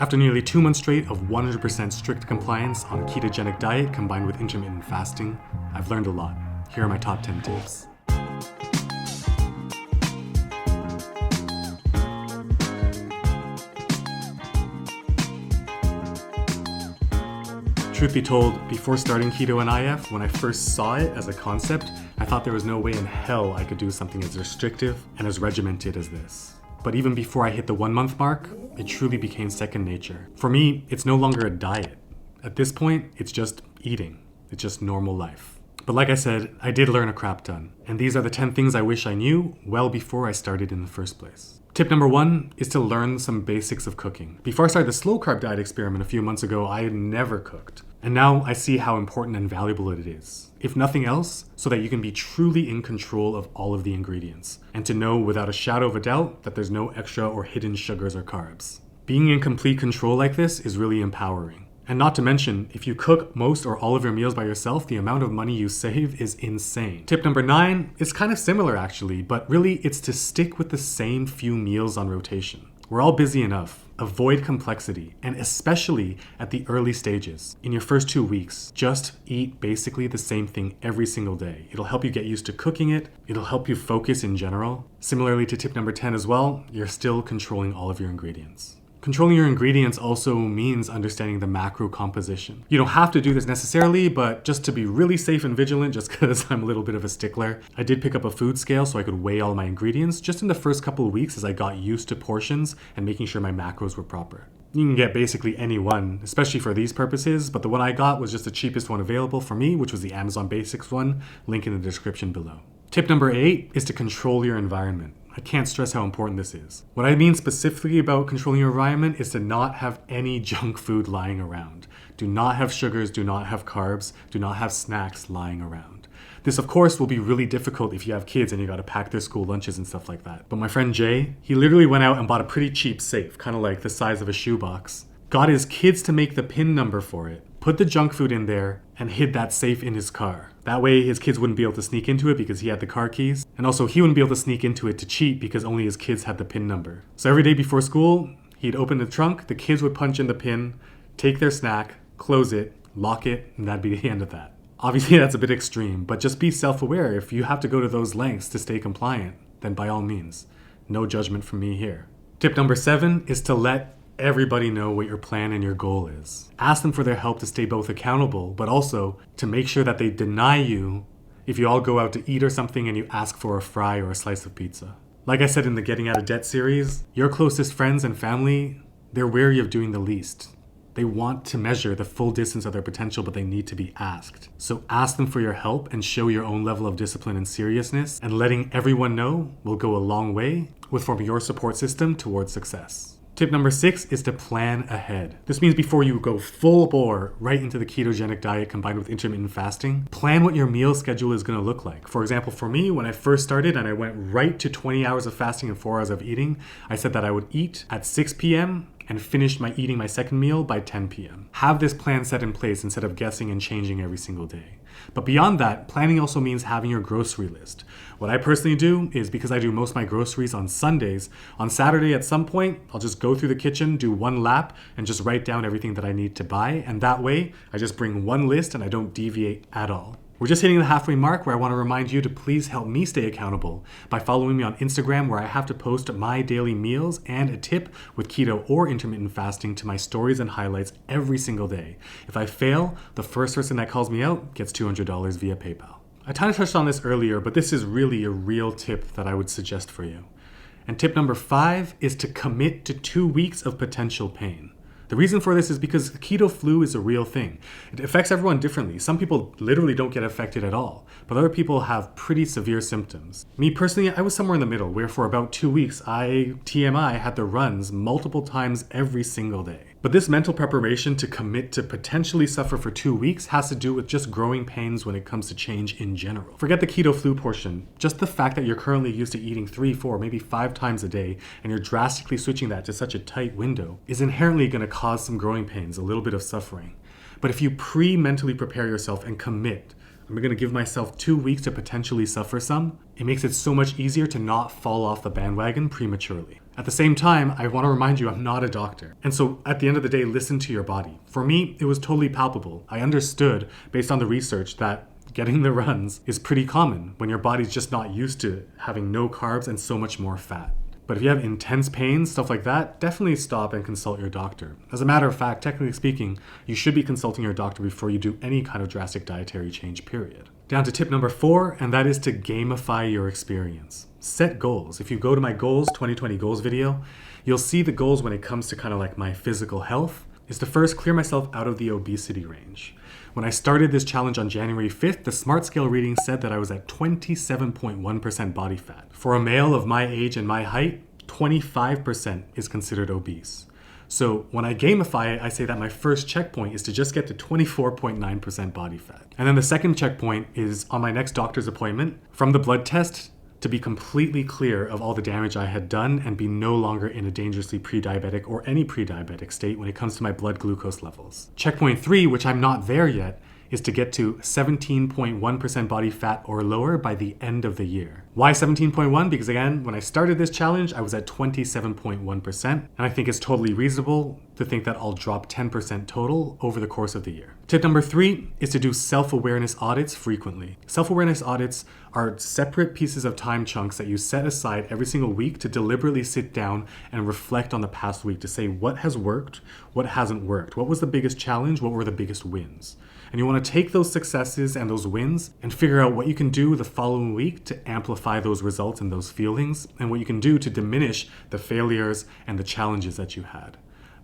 After nearly 2 months straight of 100% strict compliance on a ketogenic diet combined with intermittent fasting, I've learned a lot. Here are my top 10 tips. Truth be told, before starting Keto and IF, when I first saw it as a concept, I thought there was no way in hell I could do something as restrictive and as regimented as this. But even before I hit the 1 month mark, it truly became second nature. For me, it's no longer a diet. At this point, it's just eating. It's just normal life. But like I said, I did learn a crap ton. And these are the 10 things I wish I knew well before I started in the first place. Tip number 1 is to learn some basics of cooking. Before I started the slow carb diet experiment a few months ago, I had never cooked. And now I see how important and valuable it is. If nothing else, so that you can be truly in control of all of the ingredients. And to know without a shadow of a doubt that there's no extra or hidden sugars or carbs. Being in complete control like this is really empowering. And not to mention, if you cook most or all of your meals by yourself, the amount of money you save is insane. Tip number 9 is kind of similar actually, but really it's to stick with the same few meals on rotation. We're all busy enough. Avoid complexity, and especially at the early stages. In your first 2 weeks, just eat basically the same thing every single day. It'll help you get used to cooking it. It'll help you focus in general. Similarly to tip number 10 as well, you're still controlling all of your ingredients. Controlling your ingredients also means understanding the macro composition. You don't have to do this necessarily, but just to be really safe and vigilant, just because I'm a little bit of a stickler, I did pick up a food scale so I could weigh all my ingredients just in the first couple of weeks as I got used to portions and making sure my macros were proper. You can get basically any one, especially for these purposes, but the one I got was just the cheapest one available for me, which was the Amazon Basics one, link in the description below. Tip number 8 is to control your environment. I can't stress how important this is. What I mean specifically about controlling your environment is to not have any junk food lying around. Do not have sugars, do not have carbs, do not have snacks lying around. This, of course, will be really difficult if you have kids and you gotta pack their school lunches and stuff like that. But my friend Jay, he literally went out and bought a pretty cheap safe, kind of like the size of a shoebox. Got his kids to make the PIN number for it, put the junk food in there, and hid that safe in his car. That way his kids wouldn't be able to sneak into it because he had the car keys. And also he wouldn't be able to sneak into it to cheat because only his kids had the PIN number. So every day before school, he'd open the trunk, the kids would punch in the PIN, take their snack, close it, lock it, and that'd be the end of that. Obviously that's a bit extreme, but just be self-aware. If you have to go to those lengths to stay compliant, then by all means, no judgment from me here. Tip number 7 is to let everybody know what your plan and your goal is. Ask them for their help to stay both accountable, but also to make sure that they deny you if you all go out to eat or something and you ask for a fry or a slice of pizza. Like I said in the Getting Out of Debt series, your closest friends and family, they're wary of doing the least. They want to measure the full distance of their potential, but they need to be asked. So ask them for your help and show your own level of discipline and seriousness, and letting everyone know will go a long way with forming your support system towards success. Tip number 6 is to plan ahead. This means before you go full bore right into the ketogenic diet combined with intermittent fasting, plan what your meal schedule is going to look like. For example, for me, when I first started and I went right to 20 hours of fasting and 4 hours of eating, I said that I would eat at 6 p.m. and finish eating my second meal by 10 p.m. Have this plan set in place instead of guessing and changing every single day. But beyond that, planning also means having your grocery list. What I personally do is, because I do most of my groceries on Sundays, on Saturday at some point, I'll just go through the kitchen, do one lap, and just write down everything that I need to buy. And that way, I just bring one list and I don't deviate at all. We're just hitting the halfway mark where I want to remind you to please help me stay accountable by following me on Instagram, where I have to post my daily meals and a tip with keto or intermittent fasting to my stories and highlights every single day. If I fail, the first person that calls me out gets $200 via PayPal. I kind of touched on this earlier, but this is really a real tip that I would suggest for you. And tip number 5 is to commit to 2 weeks of potential pain. The reason for this is because keto flu is a real thing. It affects everyone differently. Some people literally don't get affected at all, but other people have pretty severe symptoms. Me personally, I was somewhere in the middle, where for about 2 weeks, TMI, had the runs multiple times every single day. But this mental preparation to commit to potentially suffer for 2 weeks has to do with just growing pains when it comes to change in general. Forget the keto flu portion. Just the fact that you're currently used to eating 3, 4, maybe 5 times a day, and you're drastically switching that to such a tight window, is inherently going to cause some growing pains, a little bit of suffering. But if you mentally prepare yourself and commit, I'm gonna give myself 2 weeks to potentially suffer some. It makes it so much easier to not fall off the bandwagon prematurely. At the same time, I want to remind you I'm not a doctor. And so at the end of the day, listen to your body. For me, it was totally palpable. I understood, based on the research, that getting the runs is pretty common when your body's just not used to having no carbs and so much more fat. But if you have intense pain, stuff like that, definitely stop and consult your doctor. As a matter of fact, technically speaking, you should be consulting your doctor before you do any kind of drastic dietary change, period. Down to tip number 4, and that is to gamify your experience. Set goals. If you go to my goals, 2020 goals video, you'll see the goals when it comes to kind of like my physical health is to first clear myself out of the obesity range. When I started this challenge on January 5th, the Smart Scale reading said that I was at 27.1% body fat. For a male of my age and my height, 25% is considered obese. So when I gamify it, I say that my first checkpoint is to just get to 24.9% body fat. And then the second checkpoint is on my next doctor's appointment, from the blood test, to be completely clear of all the damage I had done and be no longer in a dangerously pre-diabetic or any pre-diabetic state when it comes to my blood glucose levels. Checkpoint 3, which I'm not there yet, is to get to 17.1% body fat or lower by the end of the year. Why 17.1? Because again, when I started this challenge, I was at 27.1%, and I think it's totally reasonable to think that I'll drop 10% total over the course of the year. Tip number 3 is to do self-awareness audits frequently. Self-awareness audits are separate pieces of time chunks that you set aside every single week to deliberately sit down and reflect on the past week to say what has worked, what hasn't worked, what was the biggest challenge, what were the biggest wins. And you want to take those successes and those wins and figure out what you can do the following week to amplify those results and those feelings, and what you can do to diminish the failures and the challenges that you had.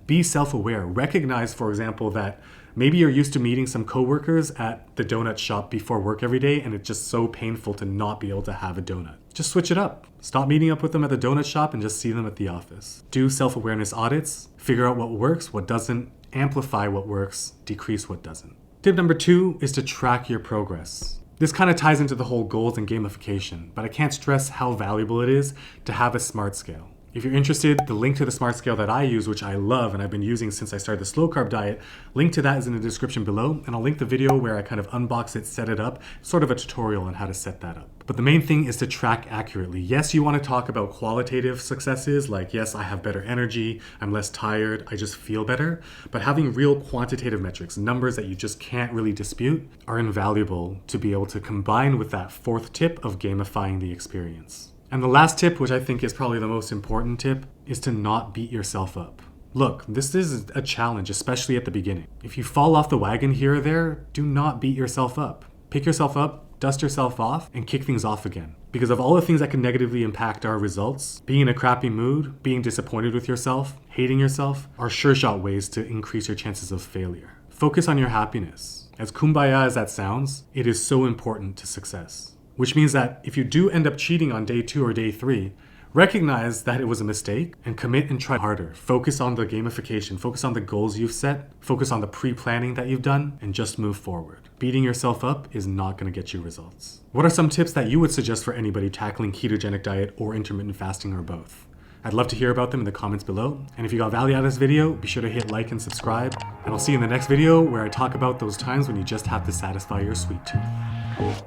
Be self-aware. Recognize, for example, that maybe you're used to meeting some coworkers at the donut shop before work every day, and it's just so painful to not be able to have a donut. Just switch it up. Stop meeting up with them at the donut shop and just see them at the office. Do self-awareness audits. Figure out what works, what doesn't. Amplify what works, decrease what doesn't. Tip number 2 is to track your progress. This kind of ties into the whole goals and gamification, but I can't stress how valuable it is to have a smart scale. If you're interested, the link to the smart scale that I use, which I love and I've been using since I started the slow carb diet, link to that is in the description below, and I'll link the video where I kind of unbox it, set it up, sort of a tutorial on how to set that up. But the main thing is to track accurately. Yes, you want to talk about qualitative successes, like yes, I have better energy, I'm less tired, I just feel better, but having real quantitative metrics, numbers that you just can't really dispute, are invaluable to be able to combine with that 4th tip of gamifying the experience. And the last tip, which I think is probably the most important tip, is to not beat yourself up. Look, this is a challenge, especially at the beginning. If you fall off the wagon here or there, do not beat yourself up. Pick yourself up, dust yourself off, and kick things off again. Because of all the things that can negatively impact our results, being in a crappy mood, being disappointed with yourself, hating yourself, are sure shot ways to increase your chances of failure. Focus on your happiness. As kumbaya as that sounds, it is so important to success. Which means that if you do end up cheating on day 2 or day 3, recognize that it was a mistake and commit and try harder. Focus on the gamification, focus on the goals you've set, focus on the pre-planning that you've done, and just move forward. Beating yourself up is not going to get you results. What are some tips that you would suggest for anybody tackling ketogenic diet or intermittent fasting or both? I'd love to hear about them in the comments below. And if you got value out of this video, be sure to hit like and subscribe. And I'll see you in the next video where I talk about those times when you just have to satisfy your sweet tooth.